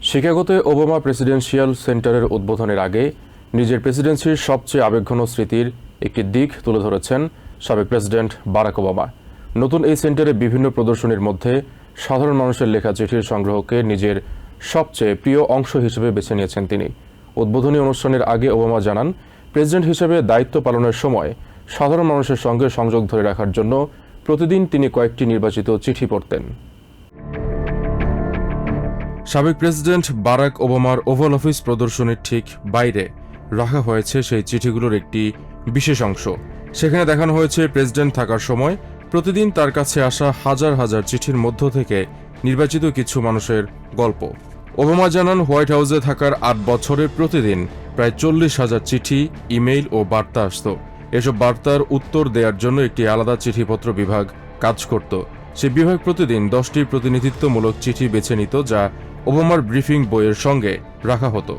শিকাগোতে Obama presidential সেন্টারের উদ্বোধনের আগে নিজের প্রেসিডেন্সির সবচেয়ে আবেগঘন স্মৃতির একটি দিক তুলে ধরেছেন সাবেক প্রেসিডেন্ট বারাক ওবামা। নতুন এই সেন্টারে বিভিন্ন প্রদর্শনীর মধ্যে সাধারণ মানুষের লেখা চিঠির সংগ্রহকে নিজের সবচেয়ে প্রিয় অংশ হিসেবে বেছে নিয়েছেন তিনি। উদ্বোধনী অনুষ্ঠানের আগে ওবামা জানান, প্রেসিডেন্ট হিসেবে দায়িত্ব পালনের সময় সাধারণ মানুষের সঙ্গে সংযোগ ধরে রাখার জন্য প্রতিদিন তিনি কয়েকটি নির্বাচিত চিঠি পড়তেন। সাবেক প্রেসিডেন্ট বারাক ওবামার ওভাল অফিস প্রদর্শনীর ঠিক বাইরে রাখা হয়েছে সেই চিঠিগুলোর একটি বিশেষ অংশ। সেখানে দেখানো হয়েছে প্রেসিডেন্ট থাকার সময় প্রতিদিন তার কাছে আসা হাজার হাজার চিঠির মধ্য থেকে নির্বাচিত কিছু মানুষের গল্প। ওবামা জানান, হোয়াইট হাউসে থাকার ৮ বছরে প্রতিদিন প্রায় ৪০,০০০ চিঠি, ইমেইল ও বার্তা আসত। এসব বার্তার উত্তর দেওয়ার জন্য একটি আলাদা চিঠিপত্র বিভাগ কাজ করত। সেই বিভাগ প্রতিদিন 10টি প্রতিনিধিত্বমূলক চিঠি বেছে নিত, যা ওবামার ব্রিফিং বইয়ের সঙ্গে রাখা হতো।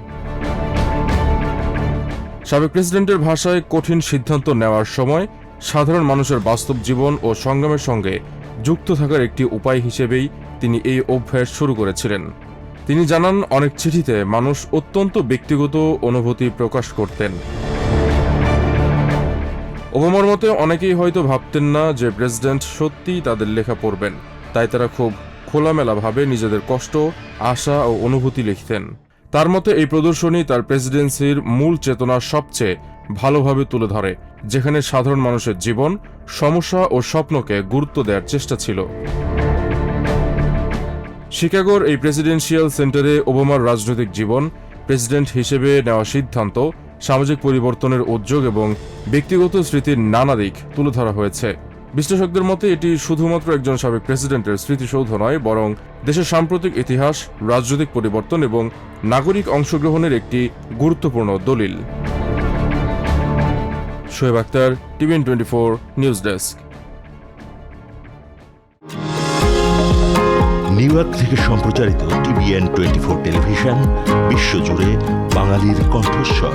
সাবেক প্রেসিডেন্টের ভাষায়, কঠিন সিদ্ধান্ত নেওয়ার সময় সাধারণ মানুষের বাস্তব জীবন ও সংগ্রামের সঙ্গে যুক্ত থাকার একটি উপায় হিসেবেই তিনি এই অভ্যাস শুরু করেছিলেন। তিনি জানান, অনেক চিঠিতে মানুষ অত্যন্ত ব্যক্তিগত অনুভূতি প্রকাশ করতেন। ওবামার মতে অনেকেই হয়তো ভাবতেন না যে প্রেসিডেন্ট সত্যিই তাদের লেখা পড়বেন, তাই তারা খুব খোলামেলাভাবে নিজেদের কষ্ট, আশা ও অনুভূতি লিখতেন। তার মতে এই প্রদর্শনী তার প্রেসিডেন্সির মূল চেতনা সবচেয়ে ভালোভাবে তুলে ধরে, যেখানে সাধারণ মানুষের জীবন, সমস্যা ও স্বপ্নকে গুরুত্ব দেওয়ার চেষ্টা ছিল। শিকাগোর এই প্রেসিডেন্সিয়াল সেন্টারে ওবামার রাজনৈতিক জীবন, প্রেসিডেন্ট হিসেবে নেওয়া সিদ্ধান্ত, সামাজিক পরিবর্তনের উদ্যোগ এবং ব্যক্তিগত স্মৃতির নানা দিক তুলে ধরা হয়েছে। বিশ্লেষকদের মতে এটি শুধুমাত্র একজন সাবেক প্রেসিডেন্টের স্মৃতিসৌধ নয়, বরং দেশের সাম্প্রতিক ইতিহাস, রাজনৈতিক পরিবর্তন এবং নাগরিক অংশগ্রহণের একটি গুরুত্বপূর্ণ দলিল। Shoaib Akhtar, TVN 24 news desk. New York থেকে সম্প্রচারিত টিভিএন 24 টেলিভিশন বিশ্বজুড়ে বাঙালির কণ্ঠস্বর।